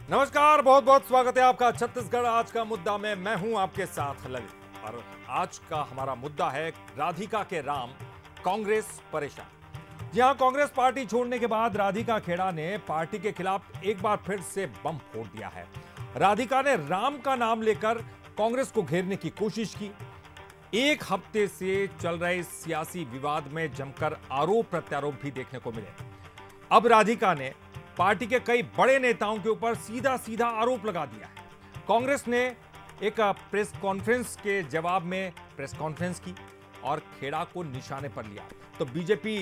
नमस्कार, बहुत बहुत स्वागत है आपका छत्तीसगढ़ आज का मुद्दा में। मैं हूं आपके साथ ललित और आज का हमारा मुद्दा है राधिका के राम, कांग्रेस परेशान। जी हां, कांग्रेस पार्टी छोड़ने के बाद राधिका खेड़ा ने पार्टी के खिलाफ एक बार फिर से बम फोड़ दिया है। राधिका ने राम का नाम लेकर कांग्रेस को घेरने की कोशिश की। एक हफ्ते से चल रहे इस सियासी विवाद में जमकर आरोप प्रत्यारोप भी देखने को मिले। अब राधिका ने पार्टी के कई बड़े नेताओं के ऊपर सीधा सीधा आरोप लगा दिया है। कांग्रेस ने एक प्रेस कॉन्फ्रेंस के जवाब में प्रेस कॉन्फ्रेंस की और खेड़ा को निशाने पर लिया, तो बीजेपी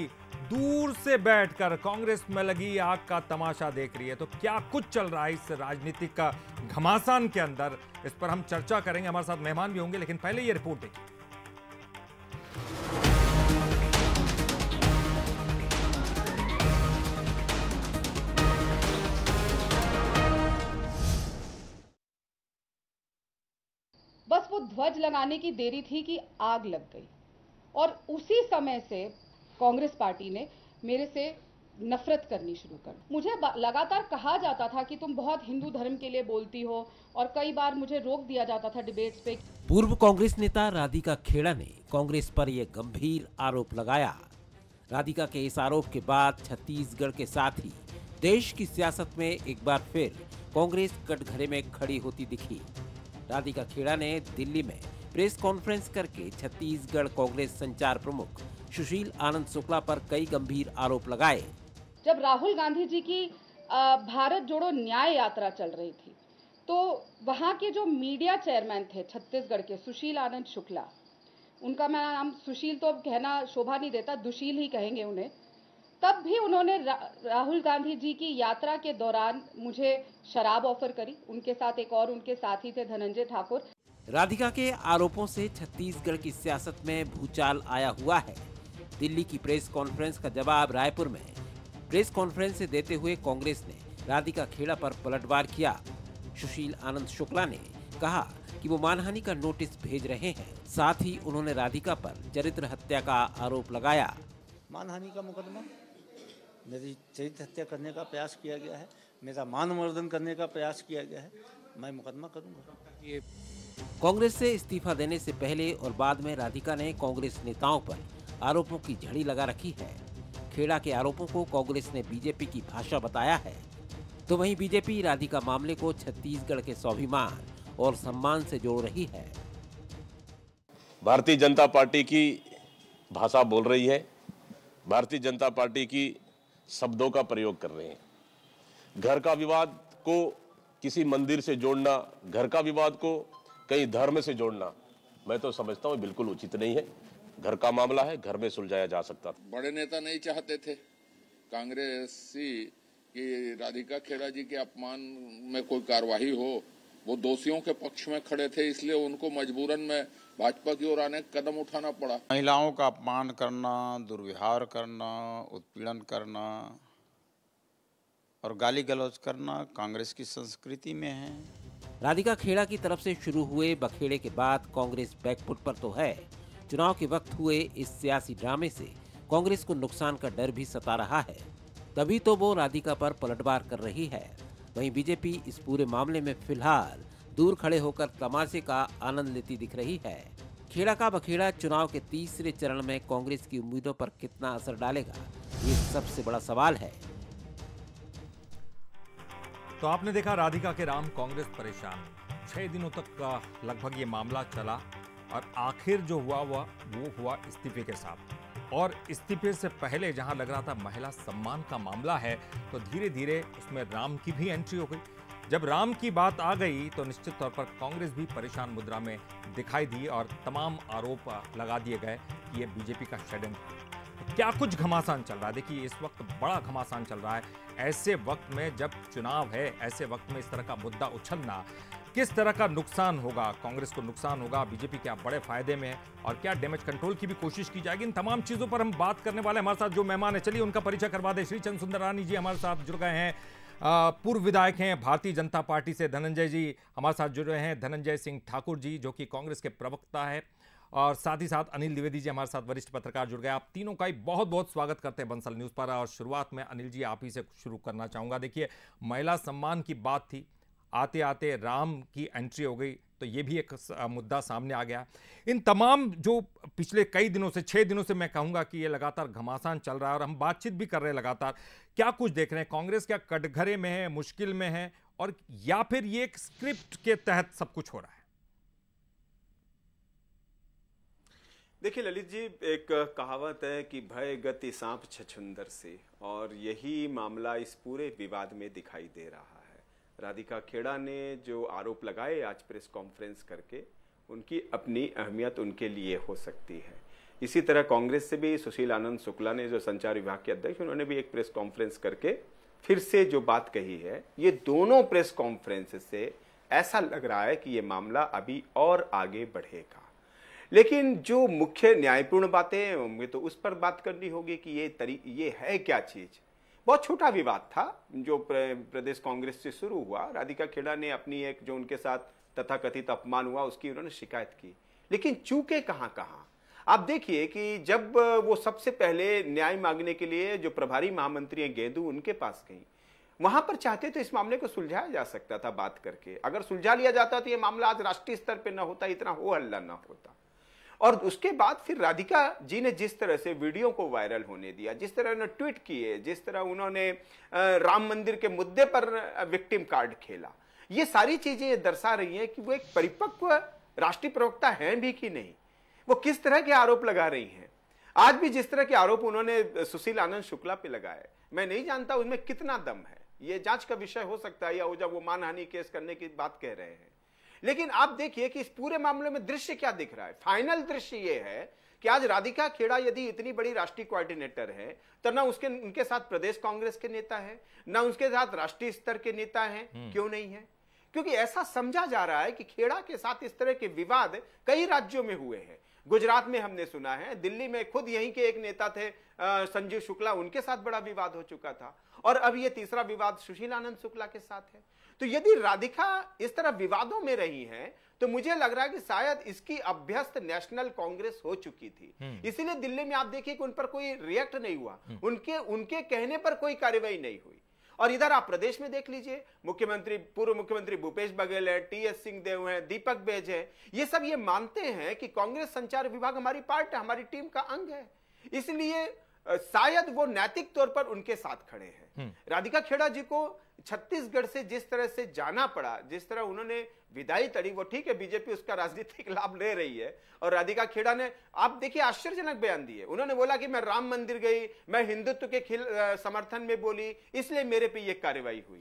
दूर से बैठकर कांग्रेस में लगी आग का तमाशा देख रही है। तो क्या कुछ चल रहा है इस राजनीतिक का घमासान के अंदर, इस पर हम चर्चा करेंगे। हमारे साथ मेहमान भी होंगे, लेकिन पहले ये रिपोर्ट देखिए। बस वो ध्वज लगाने की देरी थी कि आग लग गई और उसी समय से कांग्रेस पार्टी ने मेरे से नफरत करनी शुरू कर। मुझे लगातार कहा जाता था कि तुम बहुत हिंदू धर्म के लिए बोलती हो और कई बार मुझे रोक दिया जाता था डिबेट्स पे। पूर्व कांग्रेस नेता राधिका खेड़ा ने कांग्रेस पर यह गंभीर आरोप लगाया। राधिका के इस आरोप के बाद छत्तीसगढ़ के साथ ही देश की सियासत में एक बार फिर कांग्रेस कटघरे में खड़ी होती दिखी। राधिका खेड़ा ने दिल्ली में प्रेस कॉन्फ्रेंस करके छत्तीसगढ़ कांग्रेस संचार प्रमुख सुशील आनंद शुक्ला पर कई गंभीर आरोप लगाए। जब राहुल गांधी जी की भारत जोड़ो न्याय यात्रा चल रही थी, तो वहां के जो मीडिया चेयरमैन थे छत्तीसगढ़ के, सुशील आनंद शुक्ला, उनका मैं नाम सुशील तो अब कहना शोभा नहीं देता, दुशील ही कहेंगे उन्हें, तब भी उन्होंने राहुल गांधी जी की यात्रा के दौरान मुझे शराब ऑफर करी। उनके साथ एक और उनके साथी थे, धनंजय ठाकुर। राधिका के आरोपों से छत्तीसगढ़ की सियासत में भूचाल आया हुआ है। दिल्ली की प्रेस कॉन्फ्रेंस का जवाब रायपुर में प्रेस कॉन्फ्रेंस से देते हुए कांग्रेस ने राधिका खेड़ा पर पलटवार किया। सुशील आनंद शुक्ला ने कहा कि वो मानहानि का नोटिस भेज रहे हैं। साथ ही उन्होंने राधिका पर चरित्र हत्या का आरोप लगाया। मानहानि का मुकदमा, मेरी चरित्र हत्या करने का प्रयास किया गया है, मेरा मानवर्धन करने का प्रयास किया गया है, मैं मुकदमा करूंगा। ये कांग्रेस से इस्तीफा देने से पहले और बाद में राधिका ने कांग्रेस नेताओं पर आरोपों की झड़ी लगा रखी है। खेड़ा के आरोपों को कांग्रेस ने बीजेपी की भाषा बताया है, तो वहीं बीजेपी राधिका मामले को छत्तीसगढ़ के स्वाभिमान और सम्मान से जोड़ रही है। भारतीय जनता पार्टी की भाषा बोल रही है, भारतीय जनता पार्टी की शब्दों का प्रयोग कर रहे हैं। घर का विवाद को किसी मंदिर से जोड़ना, घर का विवाद को कहीं धर्म से जोड़ना, मैं तो समझता हूँ बिल्कुल उचित नहीं है। घर का मामला है, घर में सुलझाया जा सकता था। बड़े नेता नहीं चाहते थे कांग्रेसी कि राधिका खेड़ा जी के अपमान में कोई कार्रवाई हो। वो दोषियों के पक्ष में खड़े थे, इसलिए उनको मजबूरन में भाजपा की ओर आने का कदम उठाना पड़ा। महिलाओं का अपमान करना, दुर्व्यवहार करना, उत्पीड़न करना और गाली गलौज करना कांग्रेस की संस्कृति में है। राधिका खेड़ा की तरफ से शुरू हुए बखेड़े के बाद कांग्रेस बैकफुट पर तो है। चुनाव के वक्त हुए इस सियासी ड्रामे से कांग्रेस को नुकसान का डर भी सता रहा है, तभी तो वो राधिका पर पलटवार कर रही है। वहीं बीजेपी इस पूरे मामले में फिलहाल दूर खड़े होकर तमाशे का आनंद लेती दिख रही है। खेड़ा का बखेड़ा चुनाव के तीसरे चरण में कांग्रेस की उम्मीदों पर कितना असर डालेगा, ये सबसे बड़ा सवाल है। तो आपने देखा राधिका के राम, कांग्रेस परेशान। 6 दिनों तक का लगभग ये मामला चला और आखिर जो हुआ वो हुआ इस्तीफे के साथ। और इस्तीफे से पहले जहां लग रहा था महिला सम्मान का मामला है, तो धीरे धीरे उसमें राम की भी एंट्री हो गई। जब राम की बात आ गई तो निश्चित तौर पर कांग्रेस भी परेशान मुद्रा में दिखाई दी और तमाम आरोप लगा दिए गए कि ये बीजेपी का षड्यंत्र। तो क्या कुछ घमासान चल रहा है? देखिए, इस वक्त बड़ा घमासान चल रहा है। ऐसे वक्त में जब चुनाव है, ऐसे वक्त में इस तरह का मुद्दा उछलना, किस तरह का नुकसान होगा, कांग्रेस को नुकसान होगा, बीजेपी क्या बड़े फायदे में है और क्या डैमेज कंट्रोल की भी कोशिश की जाएगी, इन तमाम चीजों पर हम बात करने वाले। हमारे साथ जो मेहमान है, चलिए उनका परिचय करवा दें। श्री चंद्र सुंदरानी जी हमारे साथ जुड़ गए हैं, पूर्व विधायक हैं भारतीय जनता पार्टी से। धनंजय जी हमारे साथ जुड़ रहे हैं, धनंजय सिंह ठाकुर जी जो कि कांग्रेस के प्रवक्ता है। और साथ ही साथ अनिल द्विवेदी जी हमारे साथ वरिष्ठ पत्रकार जुड़ गए। आप तीनों का ही बहुत बहुत स्वागत करते हैं बंसल न्यूज़ पर। और शुरुआत में अनिल जी आप ही से शुरू करना चाहूँगा। देखिए, महिला सम्मान की बात थी, आते आते राम की एंट्री हो गई, तो ये भी एक मुद्दा सामने आ गया। इन तमाम जो पिछले कई दिनों से 6 दिनों से मैं कहूँगा कि ये लगातार घमासान चल रहा है और हम बातचीत भी कर रहे हैं लगातार, क्या कुछ देख रहे हैं? कांग्रेस क्या कटघरे में है, मुश्किल में है, और या फिर ये एक स्क्रिप्ट के तहत सब कुछ हो रहा है? देखिए ललित जी, एक कहावत है कि भय गति सांप छछुंदर से, और यही मामला इस पूरे विवाद में दिखाई दे रहा है। राधिका खेड़ा ने जो आरोप लगाए आज प्रेस कॉन्फ्रेंस करके, उनकी अपनी अहमियत उनके लिए हो सकती है। इसी तरह कांग्रेस से भी सुशील आनंद शुक्ला ने, जो संचार विभाग के अध्यक्ष, उन्होंने भी एक प्रेस कॉन्फ्रेंस करके फिर से जो बात कही है, ये दोनों प्रेस कॉन्फ्रेंस से ऐसा लग रहा है कि ये मामला अभी और आगे बढ़ेगा। लेकिन जो मुख्य न्यायपूर्ण बातें हैं, हमें तो उस पर बात करनी होगी कि ये है क्या चीज। बहुत छोटा विवाद था जो प्रदेश कांग्रेस से शुरू हुआ। राधिका खेड़ा ने अपनी एक जो उनके साथ तथाकथित अपमान हुआ उसकी उन्होंने शिकायत की, लेकिन चूके कहां। आप देखिए कि जब वो सबसे पहले न्याय मांगने के लिए जो प्रभारी महामंत्री हैं गेंदू, उनके पास गई, वहां पर चाहते तो इस मामले को सुलझाया जा सकता था बात करके। अगर सुलझा लिया जाता तो ये मामला आज राष्ट्रीय स्तर पर न होता, इतना हो हल्ला न होता। और उसके बाद फिर राधिका जी ने जिस तरह से वीडियो को वायरल होने दिया, जिस तरह उन्होंने ट्वीट किए, जिस तरह उन्होंने राम मंदिर के मुद्दे पर विक्टिम कार्ड खेला, ये सारी चीजें ये दर्शा रही हैं कि वो एक परिपक्व राष्ट्रीय प्रवक्ता हैं भी कि नहीं। वो किस तरह के आरोप लगा रही हैं। आज भी जिस तरह के आरोप उन्होंने सुशील आनंद शुक्ला पे लगाए, मैं नहीं जानता उनमें कितना दम है, ये जांच का विषय हो सकता है, या जब वो मानहानि केस करने की बात कह रहे हैं। लेकिन आप देखिए कि इस पूरे मामले में दृश्य क्या दिख रहा है। फाइनल दृश्य यह है कि आज राधिका खेड़ा यदि इतनी बड़ी राष्ट्रीय कोऑर्डिनेटर है, तो ना उनके साथ प्रदेश कांग्रेस के नेता है, ना उसके साथ राष्ट्रीय स्तर के नेता हैं। क्यों नहीं है? क्योंकि ऐसा समझा जा रहा है कि खेड़ा के साथ इस तरह के विवाद कई राज्यों में हुए हैं। गुजरात में हमने सुना है, दिल्ली में खुद यहीं के एक नेता थे संजीव शुक्ला, उनके साथ बड़ा विवाद हो चुका था, और अब ये तीसरा विवाद सुशील आनंद शुक्ला के साथ है। तो यदि राधिका इस तरह विवादों में रही हैं, तो मुझे लग रहा है कि शायद इसकी अभ्यस्त नेशनल कांग्रेस हो चुकी थी। इसीलिए दिल्ली में आप देखिए कि उन पर कोई रिएक्ट नहीं हुआ, उनके कहने पर कोई कार्रवाई नहीं हुई। और इधर आप प्रदेश में देख लीजिए, पूर्व मुख्यमंत्री भूपेश बघेल है, टीएस सिंहदेव है, दीपक बेज है, ये सब ये मानते हैं कि कांग्रेस संचार विभाग हमारी पार्ट है, हमारी टीम का अंग है, इसलिए शायद वो नैतिक तौर पर उनके साथ खड़े हैं। राधिका खेड़ा जी को छत्तीसगढ़ से जिस तरह से जाना पड़ा, जिस तरह उन्होंने विदाई तड़ी, वो ठीक है, बीजेपी उसका राजनीतिक लाभ ले रही है। और राधिका खेड़ा ने, आप देखिए, आश्चर्यजनक बयान दिए। उन्होंने बोला कि मैं राम मंदिर गई, मैं हिंदुत्व के समर्थन में बोली, इसलिए मेरे पे ये कार्रवाई हुई।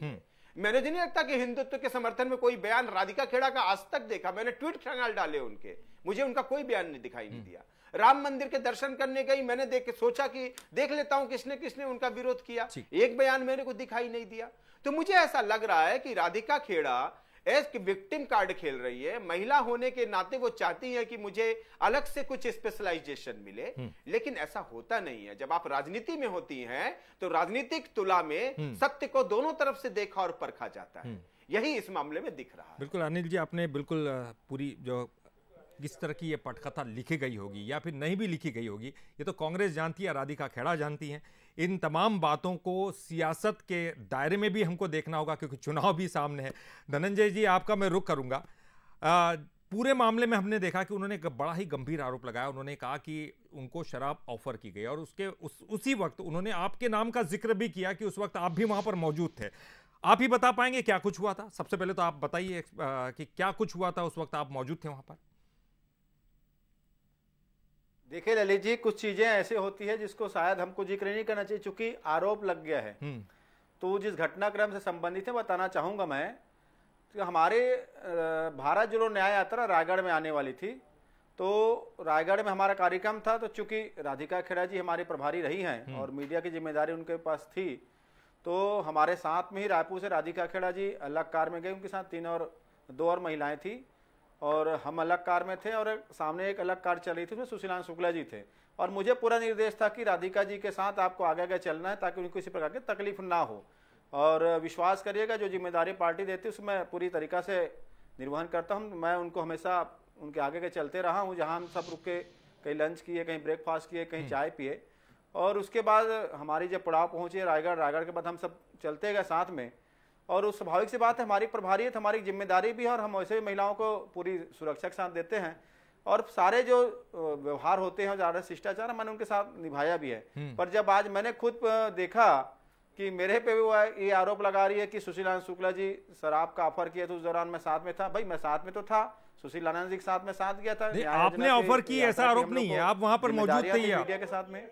मैंने नहीं लगता कि हिंदुत्व के समर्थन में कोई बयान राधिका खेड़ा का आज तक देखा। मैंने ट्वीट खंगाल डाले उनके, मुझे उनका कोई बयान नहीं दिखाई नहीं दिया। राम मंदिर के दर्शन करने गई, मैंने सोचा कि देख लेता हूं किसने उनका विरोध किया, एक बयान मेरे को दिखाई नहीं दिया। तो मुझे ऐसा लग रहा है कि राधिका खेड़ा एक विक्टिम कार्ड खेल रही है। महिला होने के नाते वो चाहती है कि मुझे अलग से कुछ स्पेशलाइजेशन मिले, लेकिन ऐसा होता नहीं है। जब आप राजनीति में होती हैं तो राजनीतिक तुला में सत्य को दोनों तरफ से देखा और परखा जाता है। यही इस मामले में दिख रहा है। बिल्कुल अनिल जी, आपने बिल्कुल पूरी जो किस तरह की ये पटकथा लिखी गई होगी या फिर नहीं भी लिखी गई होगी, ये तो कांग्रेस जानती है, राधिका खेड़ा जानती हैं। इन तमाम बातों को सियासत के दायरे में भी हमको देखना होगा, क्योंकि चुनाव भी सामने है। धनंजय जी, आपका मैं रुख करूंगा। पूरे मामले में हमने देखा कि उन्होंने एक बड़ा ही गंभीर आरोप लगाया। उन्होंने कहा कि उनको शराब ऑफर की गई, और उसी वक्त उन्होंने आपके नाम का जिक्र भी किया कि उस वक्त आप भी वहां पर मौजूद थे। आप ही बता पाएंगे क्या कुछ हुआ था? सबसे पहले तो आप बताइए कि क्या कुछ हुआ था उस वक्त, आप मौजूद थे वहां पर। देखिए ललित जी, कुछ चीजें ऐसे होती है जिसको शायद हमको जिक्र नहीं करना चाहिए, चूंकि आरोप लग गया है। तो जिस घटनाक्रम से संबंधित है बताना चाहूंगा मैं, तो हमारे भारत जोड़ो न्याय यात्रा रायगढ़ में आने वाली थी। तो रायगढ़ में हमारा कार्यक्रम था, तो चूंकि राधिका खेड़ा जी हमारी प्रभारी रही हैं और मीडिया की जिम्मेदारी उनके पास थी, तो हमारे साथ में ही रायपुर से राधिका खेड़ा जी अलग कार में गए, उनके साथ 2 और महिलाएं थी, और हम अलग कार में थे, और सामने एक अलग कार चल रही थी, उसमें सुशील आनंद शुक्ला जी थे। और मुझे पूरा निर्देश था कि राधिका जी के साथ आपको आगे आगे चलना है ताकि उनको किसी प्रकार की तकलीफ ना हो। और विश्वास करिएगा, जो जिम्मेदारी पार्टी देती है उसमें पूरी तरीका से निर्वहन करता हूँ। मैं उनको हमेशा उनके आगे के चलते रहा हूँ, जहाँ हम सब रुक के कहीं लंच किए, कहीं ब्रेकफास्ट किए, कहीं चाय पिए, और उसके बाद हमारी जब पड़ाव पहुँचे रायगढ़ के बाद हम सब चलते गए साथ में। और उस स्वाभाविक सी बात है, हमारी प्रभारियत, हमारी जिम्मेदारी भी है, और हम वैसे महिलाओं को पूरी सुरक्षा के साथ देते हैं, और सारे जो व्यवहार होते हैं, ज़्यादा शिष्टाचार मैंने उनके साथ निभाया भी है। पर जब आज मैंने खुद देखा कि मेरे पे भी वो ये आरोप लगा रही है कि सुशील आनंद शुक्ला जी शराब का ऑफर किया, तो उस दौरान मैं साथ में था। भाई मैं साथ में तो था, सुशील आनंद जी के साथ में साथ गया था। आपने ऑफर की ऐसा आरोप नहीं है, आप वहां पर मौजूद थे मीडिया के साथ में।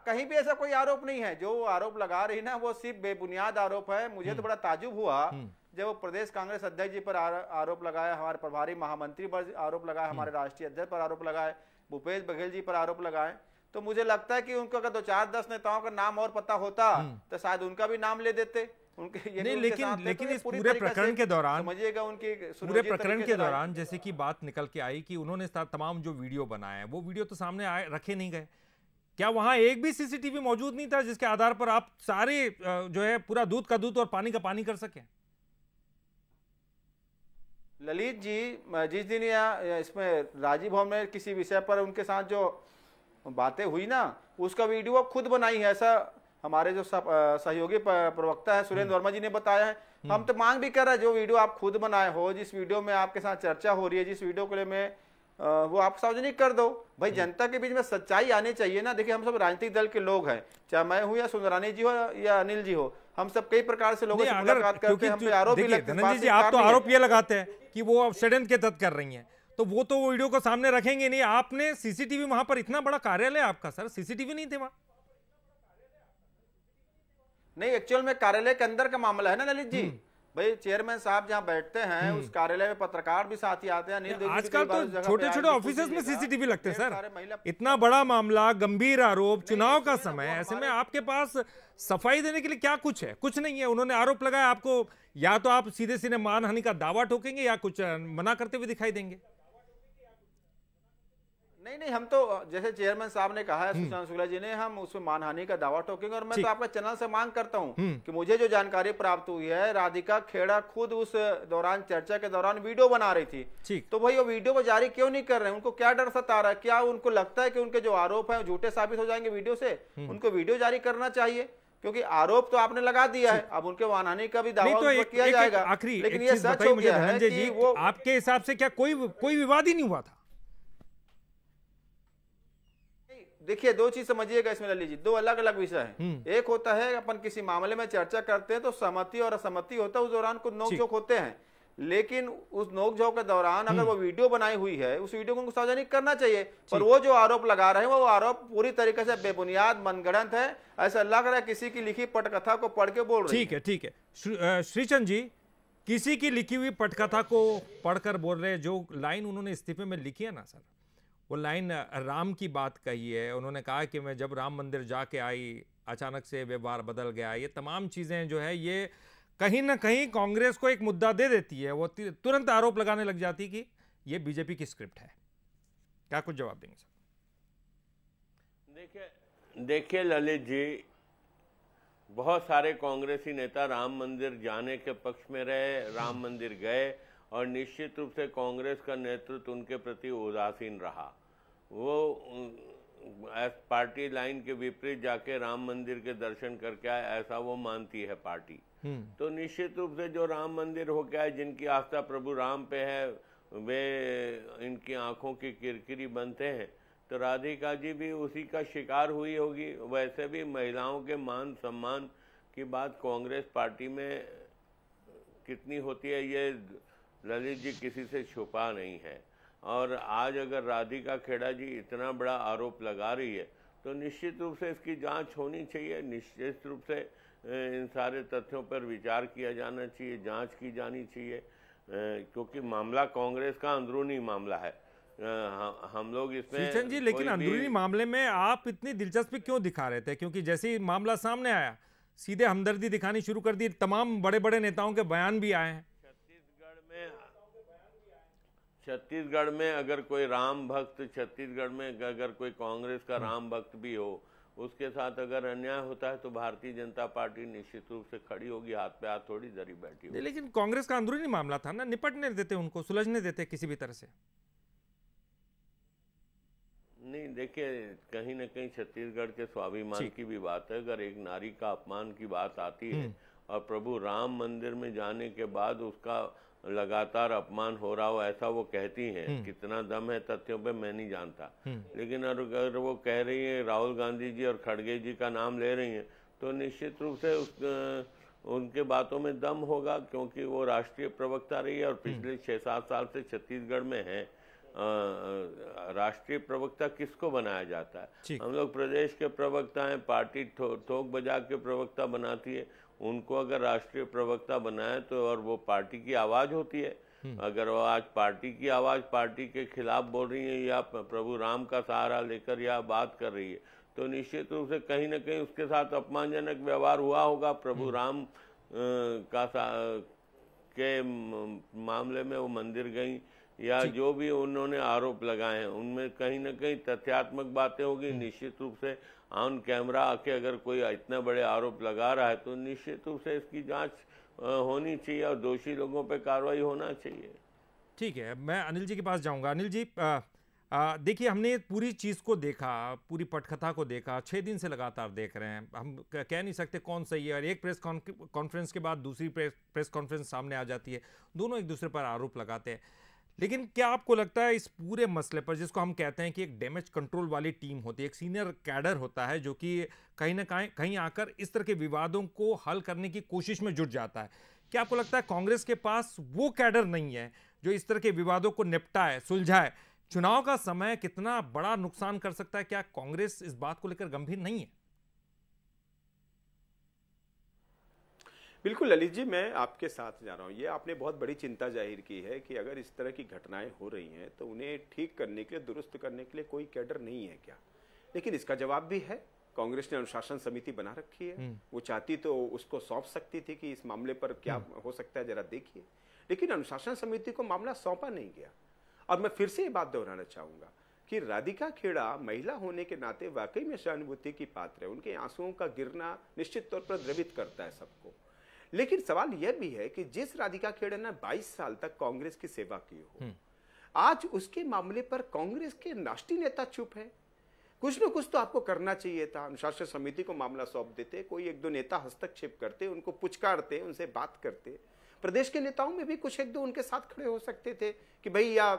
कहीं भी ऐसा कोई आरोप नहीं है। जो आरोप लगा रही ना वो सिर्फ बेबुनियाद आरोप है। मुझे तो बड़ा ताजुब हुआ जब वो प्रदेश कांग्रेस अध्यक्ष जी पर आरोप लगाया, हमारे प्रभारी महामंत्री पर आरोप लगाया, हमारे राष्ट्रीय अध्यक्ष पर आरोप लगाए, भूपेश बघेल जी पर आरोप लगाए। तो मुझे लगता है कि उनको अगर 2-4-10 नेताओं का नाम और पता होता तो शायद उनका भी नाम ले देते। उनके ये नहीं, लेकिन इस पूरे प्रकरण के दौरान समझिएगा, उनकी पूरे प्रकरण के दौरान जैसे कि बात निकल के आई कि उन्होंने तमाम जो वीडियो बनाए हैं वो वीडियो तो सामने रखे नहीं गए। क्या वहां एक भी सीसीटीवी मौजूद नहीं था जिसके आधार पर आप सारे जो है पूरा दूध का दूध और पानी का पानी कर सके? ललित जी, जिस दिन या इसमें राजीव भवन में किसी विषय पर उनके साथ जो बातें हुई ना, उसका वीडियो आप खुद बनाई है, ऐसा हमारे जो सहयोगी प्रवक्ता है सुरेंद्र वर्मा जी ने बताया है। हम तो मांग भी कर रहे हैं, जो वीडियो आप खुद बनाए हो, जिस वीडियो में आपके साथ चर्चा हो रही है, जिस वीडियो के लिए मैं वो आप सार्वजनिक कर दो। भाई जनता के बीच में सच्चाई आनी चाहिए ना। देखिए हम सब राजनीतिक दल के लोग हैं, चाहे मैं हूं या सुंदरानी जी हो या अनिल जी हो, हम सब कई प्रकार से लोगों से मुलाकात करके हम पे आरोप भी लगते हैं। धनंजय जी, आप तो आरोप ये लगाते हैं कि वो षड्यंत्र के तहत कर रही हैं, तो वो तो वीडियो को सामने रखेंगे नहीं। आपने सीसीटीवी, वहां पर इतना बड़ा कार्यालय आपका, सर सीसीटीवी नहीं थे वहां? नहीं, एक्चुअल में कार्यालय के अंदर का मामला है ना ललित जी। भाई चेयरमैन साहब जहां बैठते हैं उस कार्यालय में पत्रकार भी साथ ही आते हैं। आजकल तो छोटे छोटे ऑफिसेस में सीसीटीवी लगते हैं सर। इतना बड़ा मामला, गंभीर आरोप, चुनाव का समय, ऐसे में आपके पास सफाई देने के लिए क्या कुछ है? कुछ नहीं है। उन्होंने आरोप लगाया, आपको या तो आप सीधे सीधे मानहानि का दावा ठोकेंगे या कुछ मना करते हुए दिखाई देंगे। नहीं, हम तो जैसे चेयरमैन साहब ने कहा है, सुशांत शुक्ला जी ने, हम उसमें मानहानि का दावा ठोकेंगे। और मैं तो आपका चैनल से मांग करता हूं कि मुझे जो जानकारी प्राप्त हुई है, राधिका खेड़ा खुद उस दौरान, चर्चा के दौरान वीडियो बना रही थी। तो भाई वो वीडियो को जारी क्यों नहीं कर रहे हैं? उनको क्या डर सता रहा है? क्या उनको लगता है कि उनके जो आरोप है झूठे साबित हो जाएंगे वीडियो से? उनको वीडियो जारी करना चाहिए, क्योंकि आरोप तो आपने लगा दिया है, अब उनके मानहानि का भी दावा किया जाएगा। आखिरी लेकिन ये सच हो गया है कि वो, आपके हिसाब से क्या कोई विवाद ही नहीं हुआ था? देखिए, दो चीज समझिएगा इसमें ललित जी, दो अलग अलग विषय हैं। एक होता है अपन किसी मामले में चर्चा करते हैं तो सहमति और असहमति होता है, उस दौरान कुछ नोकझोंक होते हैं। लेकिन उस नोकझोंक के दौरान अगर वो वीडियो बनाई हुई है, उस वीडियो को उनको सार्वजनिक करना चाहिए। पर वो जो आरोप लगा रहे हैं वो आरोप पूरी तरीके से बेबुनियाद, मनगढ़ंत है। ऐसा लग रहा है किसी की लिखी पटकथा को पढ़ के बोल रहे हैं। ठीक है श्रीचंद जी, किसी की लिखी हुई पटकथा को पढ़कर बोल रहे हैं। जो लाइन उन्होंने इस्तीफे में लिखी है ना सर, वो लाइन राम की बात कही है। उन्होंने कहा कि मैं जब राम मंदिर जाके आई, अचानक से व्यवहार बदल गया। ये तमाम चीजें जो है ये कहीं ना कहीं कांग्रेस को एक मुद्दा दे देती है। वो तुरंत आरोप लगाने लग जाती कि ये बीजेपी की स्क्रिप्ट है। क्या कुछ जवाब देंगे सर? देखिए ललित जी, बहुत सारे कांग्रेसी नेता राम मंदिर जाने के पक्ष में रहे, राम मंदिर गए, और निश्चित रूप से कांग्रेस का नेतृत्व उनके प्रति उदासीन रहा। वो पार्टी लाइन के विपरीत जाके राम मंदिर के दर्शन करके आए, ऐसा वो मानती है पार्टी। तो निश्चित रूप से जो राम मंदिर हो गया है, जिनकी आस्था प्रभु राम पे है, वे इनकी आंखों की किरकिरी बनते हैं। तो राधिका जी भी उसी का शिकार हुई होगी। वैसे भी महिलाओं के मान सम्मान की बात कांग्रेस पार्टी में कितनी होती है, ये ललित जी किसी से छुपा नहीं है। और आज अगर राधिका खेड़ा जी इतना बड़ा आरोप लगा रही है तो निश्चित रूप से इसकी जांच होनी चाहिए। निश्चित रूप से इन सारे तथ्यों पर विचार किया जाना चाहिए, जांच की जानी चाहिए, क्योंकि मामला कांग्रेस का अंदरूनी मामला है। हम लोग इसमें श्रीचंद जी, लेकिन अंदरूनी मामले में आप इतनी दिलचस्पी क्यों दिखा रहे थे? क्योंकि जैसे ही मामला सामने आया सीधे हमदर्दी दिखानी शुरू कर दी। तमाम बड़े बड़े नेताओं के बयान भी आए हैं। छत्तीसगढ़ में अगर कोई राम भक्त, छत्तीसगढ़ में अगर कोई कांग्रेस का राम भक्त भी हो, उसके साथ अगर अन्याय होता है तो भारतीय जनता पार्टी निश्चित रूप से खड़ी होगी, हाथ पे हाथ थोड़ी धरी बैठी होगी। लेकिन कांग्रेस का अंदरूनी मामला था ना, निपटने देते उनको, सुलझने देते किसी भी तरह से। नहीं, देखिए कहीं ना कहीं छत्तीसगढ़ के स्वाभिमान की भी बात है। अगर एक नारी का अपमान की बात आती है और प्रभु राम मंदिर में जाने के बाद उसका लगातार अपमान हो रहा हो, ऐसा वो कहती हैं। कितना दम है तथ्यों पे मैं नहीं जानता, लेकिन अगर वो कह रही है, राहुल गांधी जी और खड़गे जी का नाम ले रही हैं, तो निश्चित रूप से उनके बातों में दम होगा, क्योंकि वो राष्ट्रीय प्रवक्ता रही है और पिछले 6-7 साल से छत्तीसगढ़ में है। राष्ट्रीय प्रवक्ता किसको बनाया जाता है? हम लोग प्रदेश के प्रवक्ता हैं, पार्टी ठोक बजा के प्रवक्ता बनाती है। उनको अगर राष्ट्रीय प्रवक्ता बनाए तो, और वो पार्टी की आवाज होती है, अगर वो आज पार्टी की आवाज पार्टी के खिलाफ बोल रही है या प्रभु राम का सहारा लेकर या बात कर रही है, तो निश्चित रूप से कहीं ना कहीं उसके साथ अपमानजनक व्यवहार हुआ होगा। प्रभु राम के मामले में वो मंदिर गई या जो भी उन्होंने आरोप लगाए हैं उनमें कहीं ना कहीं तथ्यात्मक बातें होगी। निश्चित रूप से ऑन कैमरा आके अगर कोई इतने बड़े आरोप लगा रहा है तो निश्चित रूप से इसकी जांच होनी चाहिए और दोषी लोगों पे कार्रवाई होना चाहिए। ठीक है, मैं अनिल जी के पास जाऊंगा। अनिल जी, देखिए हमने पूरी चीज़ को देखा, पूरी पटकथा को देखा, 6 दिन से लगातार देख रहे हैं। हम कह नहीं सकते कौन सही है, और एक प्रेस कॉन्फ्रेंस के बाद दूसरी प्रेस कॉन्फ्रेंस सामने आ जाती है, दोनों एक दूसरे पर आरोप लगाते हैं। लेकिन क्या आपको लगता है इस पूरे मसले पर, जिसको हम कहते हैं कि एक डैमेज कंट्रोल वाली टीम होती है, एक सीनियर कैडर होता है जो कि कहीं ना कहीं आकर इस तरह के विवादों को हल करने की कोशिश में जुट जाता है, क्या आपको लगता है कांग्रेस के पास वो कैडर नहीं है जो इस तरह के विवादों को निपटाए, सुलझाए? चुनाव का समय कितना बड़ा नुकसान कर सकता है, क्या कांग्रेस इस बात को लेकर गंभीर नहीं है? बिल्कुल ललित जी, मैं आपके साथ जा रहा हूँ। ये आपने बहुत बड़ी चिंता जाहिर की है कि अगर इस तरह की घटनाएं हो रही हैं तो उन्हें ठीक करने के लिए, दुरुस्त करने के लिए कोई कैडर नहीं है क्या? लेकिन इसका जवाब भी है। कांग्रेस ने अनुशासन समिति बना रखी है, वो चाहती तो उसको सौंप सकती थी कि इस मामले पर क्या हो सकता है जरा देखिए, लेकिन अनुशासन समिति को मामला सौंपा नहीं गया। और मैं फिर से ये बात दोहराना चाहूंगा कि राधिका खेड़ा महिला होने के नाते वाकई में सहानुभूति की पात्र है। उनके आंसुओं का गिरना निश्चित तौर पर द्रवित करता है सबको। लेकिन सवाल यह भी है कि जिस राधिका खेड़ा ने 22 साल तक कांग्रेस की सेवा की हो, आज उसके मामले पर कांग्रेस के राष्ट्रीय नेता चुप है। कुछ न कुछ तो आपको करना चाहिए था। अनुशासन समिति को मामला सौंप देते, कोई 1-2 नेता हस्तक्षेप करते, उनको पुचकारते, उनसे बात करते। प्रदेश के नेताओं में भी कुछ 1-2 उनके साथ खड़े हो सकते थे कि भाई या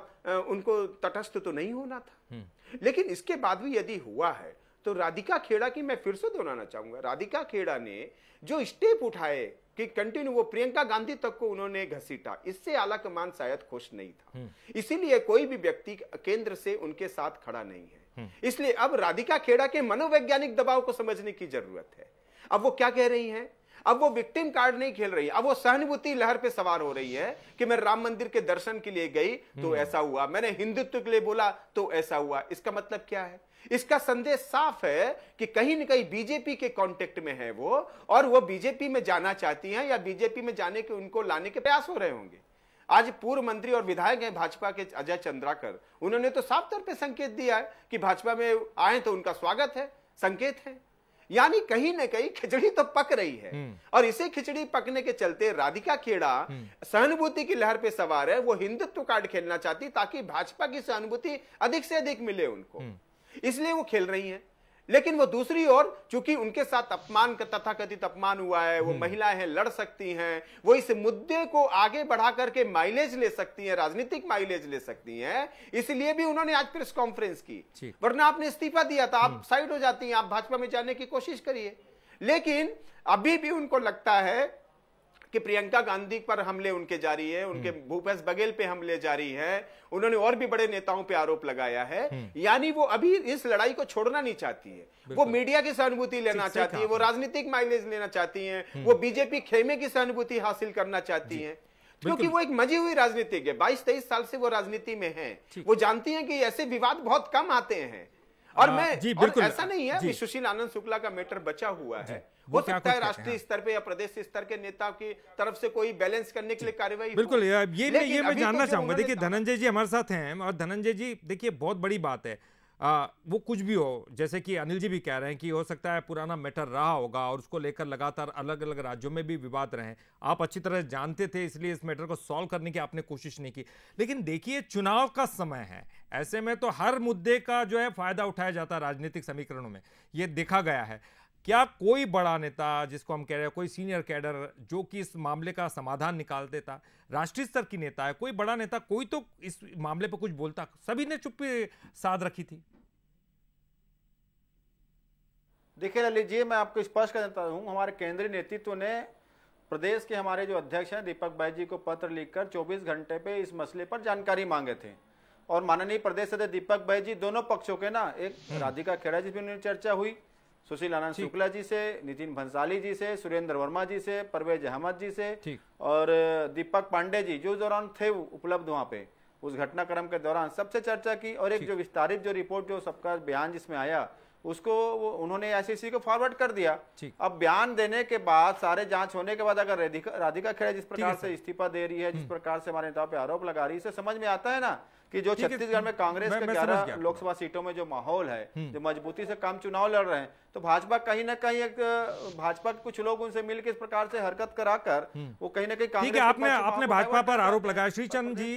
उनको तटस्थ तो नहीं होना था। लेकिन इसके बाद भी यदि हुआ है तो राधिका खेड़ा की मैं फिर से दोहराना चाहूंगा, राधिका खेड़ा ने जो स्टेप उठाए कि कंटिन्यू वो प्रियंका गांधी तक को उन्होंने घसीटा, इससे आला कमान शायद खुश नहीं था। इसीलिए कोई भी व्यक्ति केंद्र से उनके साथ खड़ा नहीं है। इसलिए अब राधिका खेड़ा के मनोवैज्ञानिक दबाव को समझने की जरूरत है। अब वो क्या कह रही हैं? अब वो विक्टिम कार्ड नहीं खेल रही, अब वो सहानुभूति लहर पे सवार हो रही है कि मैं राम मंदिर के दर्शन के लिए गई तो ऐसा हुआ, मैंने हिंदुत्व के लिए बोला तो ऐसा हुआ। इसका मतलब क्या है? इसका संदेश साफ है कि कहीं न कहीं बीजेपी के कांटेक्ट में है वो, और वो बीजेपी में जाना चाहती हैं या बीजेपी में जाने के उनको लाने के प्रयास हो रहे होंगे। आज पूर्व मंत्री और विधायक हैं भाजपा के अजय चंद्राकर, उन्होंने तो साफ तौर पे संकेत दिया है कि भाजपा में आए तो उनका स्वागत है, संकेत है। यानी कहीं न कहीं खिचड़ी तो पक रही है, और इसे खिचड़ी पकने के चलते राधिका खेड़ा सहानुभूति की लहर पे सवार है। वो हिंदुत्व कार्ड खेलना चाहती ताकि भाजपा की सहानुभूति अधिक से अधिक मिले उनको, इसलिए वो खेल रही हैं। लेकिन वो दूसरी ओर, चूंकि उनके साथ अपमान का तथाकथित अपमान हुआ है, वो महिलाएं हैं, लड़ सकती हैं, वो इस मुद्दे को आगे बढ़ा करके माइलेज ले सकती हैं, राजनीतिक माइलेज ले सकती हैं, इसलिए भी उन्होंने आज प्रेस कॉन्फ्रेंस की। वरना आपने इस्तीफा दिया था, आप साइड हो जाती हैं, आप भाजपा में जाने की कोशिश करिए। लेकिन अभी भी उनको लगता है कि प्रियंका गांधी पर हमले उनके जारी है, उनके भूपेश बघेल पे हमले जारी है, उन्होंने और भी बड़े नेताओं पे आरोप लगाया है। यानी वो अभी इस लड़ाई को छोड़ना नहीं चाहती है, वो मीडिया की सहानुभूति लेना चाहती है, वो राजनीतिक माइलेज लेना चाहती हैं, वो बीजेपी खेमे की सहानुभूति हासिल करना चाहती हैं, क्योंकि वो एक मजी हुई राजनीतिक है। 22-23 साल से वो राजनीति में है, वो जानती हैं कि ऐसे विवाद बहुत कम आते हैं। और और ऐसा नहीं है कि सुशील आनंद शुक्ला का मैटर बचा हुआ है, हो सकता है राष्ट्रीय स्तर पे या प्रदेश स्तर के नेता की तरफ से कोई बैलेंस करने के लिए कार्रवाई। बिल्कुल, ये मैं जानना चाहूंगा। देखिए धनंजय जी हमारे साथ हैं, और धनंजय जी देखिए बहुत बड़ी बात है, वो कुछ भी हो, जैसे कि अनिल जी भी कह रहे हैं कि हो सकता है पुराना मैटर रहा होगा और उसको लेकर लगातार अलग अलग राज्यों में भी विवाद रहे, आप अच्छी तरह जानते थे, इसलिए इस मैटर को सॉल्व करने की आपने कोशिश नहीं की। लेकिन देखिए, चुनाव का समय है, ऐसे में तो हर मुद्दे का जो है फायदा उठाया जाता है राजनीतिक समीकरणों में, ये देखा गया है। क्या कोई बड़ा नेता, जिसको हम कह रहे हैं कोई सीनियर कैडर, जो कि इस मामले का समाधान निकाल देता, राष्ट्रीय स्तर की नेता है, कोई बड़ा नेता, कोई तो इस मामले पर कुछ बोलता? सभी ने चुप्पी साध रखी थी। देखिए ललित जी, मैं आपको स्पष्ट कर देता हूं, हमारे केंद्रीय नेतृत्व ने प्रदेश के हमारे जो अध्यक्ष हैं दीपक भाई जी को पत्र लिखकर 24 घंटे पे इस मसले पर जानकारी मांगे थे। और माननीय प्रदेश अध्यक्ष दीपक भाई जी दोनों पक्षों के ना, एक राधिका खेड़ा जी से भी चर्चा हुई, सुशील आनंद शुक्ला जी से, नितिन भंसाली जी से, सुरेंद्र वर्मा जी से, परवेज अहमद जी से और दीपक पांडे जी जो दौरान थे उपलब्ध वहां पे उस घटनाक्रम के दौरान सबसे चर्चा की। और एक जो विस्तारित जो रिपोर्ट, जो सबका बयान जिसमें आया, उसको उन्होंने आईसीसी को फॉरवर्ड कर दिया। अब बयान देने के बाद, सारे जांच होने के बाद, अगर राधिका खेड़ा जिस प्रकार से इस्तीफा दे रही है, जिस प्रकार से हमारे नेताओं पे आरोप लगा रही है, इससे समझ में आता है ना कि जो छत्तीसगढ़ में कांग्रेस के 11 लोकसभा सीटों में जो माहौल है, जो मजबूती से काम चुनाव लड़ रहे हैं, तो भाजपा कहीं ना कहीं एक भाजपा के कुछ लोग उनसे मिलकर इस प्रकार से हरकत कराकर वो कहीं ना कहीं कांग्रेस। ठीक है, आपने भाजपा पर आरोप लगाया। श्रीचंद जी,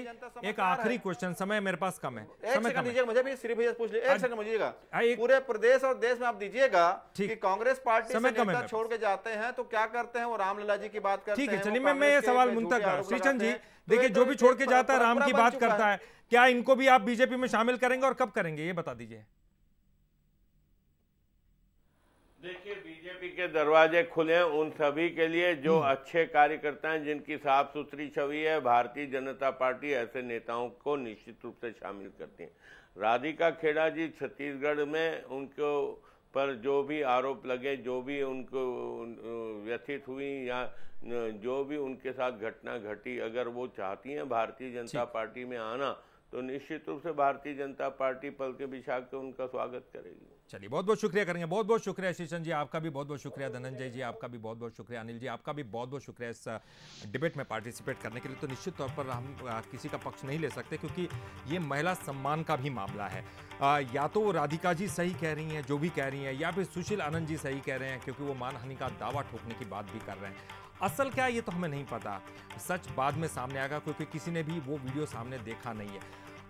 एक आखिरी क्वेश्चन, समय मेरे पास कम है, एक सेकंड दीजिएगा, मुझे भी श्री भैया पूछ लीजिए, एक सेकंड मुझेगा, पूरे प्रदेश और देश में आप दीजिएगा कि कांग्रेस पार्टी से नेता छोड़ के जाते हैं तो क्या करते हैं, वो रामलला जी की बात करते हैं। ठीक है, चलिए मैं ये सवाल मुंतक कर, श्रीचंद जी देखिए, जो भी छोड़ के जाता है राम की बात करता है, क्या इनको भी आप बीजेपी में शामिल करेंगे और कब करेंगे, ये बता दीजिए। देखिए, बीजेपी के दरवाजे खुले हैं उन सभी के लिए जो अच्छे कार्यकर्ता हैं, जिनकी साफ सुथरी छवि है। भारतीय जनता पार्टी ऐसे नेताओं को निश्चित रूप से शामिल करती है। राधिका खेड़ा जी छत्तीसगढ़ में उनको पर जो भी आरोप लगे, जो भी उनको व्यथित हुई या जो भी उनके साथ घटना घटी, अगर वो चाहती हैं भारतीय जनता पार्टी में आना, तो निश्चित रूप से भारतीय जनता पार्टी पल के बिछा के उनका स्वागत करेगी। चलिए, बहुत बहुत शुक्रिया करेंगे, बहुत बहुत शुक्रिया श्रीचंद जी, आपका भी बहुत बहुत शुक्रिया, धनंजय जी आपका भी बहुत बहुत शुक्रिया, अनिल जी आपका भी बहुत बहुत शुक्रिया इस डिबेट में पार्टिसिपेट करने के लिए। तो निश्चित तौर पर हम किसी का पक्ष नहीं ले सकते, क्योंकि ये महिला सम्मान का भी मामला है। या तो वो राधिका जी सही कह रही हैं, जो भी कह रही हैं, या फिर सुशील आनंद जी सही कह रहे हैं, क्योंकि वो मानहानि का दावा ठोकने की बात भी कर रहे हैं। असल क्या है ये तो हमें नहीं पता, सच बाद में सामने आएगा, क्योंकि किसी ने भी वो वीडियो सामने देखा नहीं है।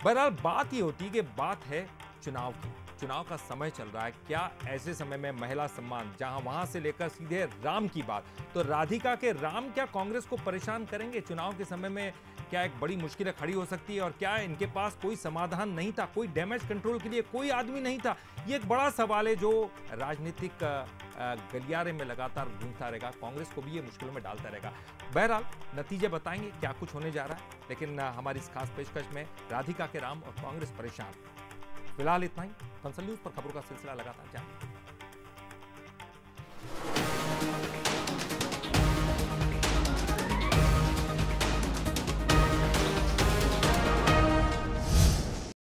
बहरहाल बात ये होती है कि बात है चुनाव की, चुनाव का समय चल रहा है। क्या ऐसे समय में महिला सम्मान, जहां वहां से लेकर सीधे राम की बात, तो राधिका के राम क्या कांग्रेस को परेशान करेंगे चुनाव के समय में? क्या एक बड़ी मुश्किलें खड़ी हो सकती है? और क्या इनके पास कोई समाधान नहीं था, कोई डैमेज कंट्रोल के लिए कोई आदमी नहीं था? ये एक बड़ा सवाल है जो राजनीतिक गलियारे में लगातार घूमता रहेगा, कांग्रेस को भी ये मुश्किलों में डालता रहेगा। बहरहाल नतीजे बताएंगे क्या कुछ होने जा रहा है, लेकिन हमारी इस खास पेशकश में राधिका के राम और कांग्रेस परेशान। फिलहाल इतना ही। कंसल न्यूज पर खबरों का सिलसिला लगातार जारी।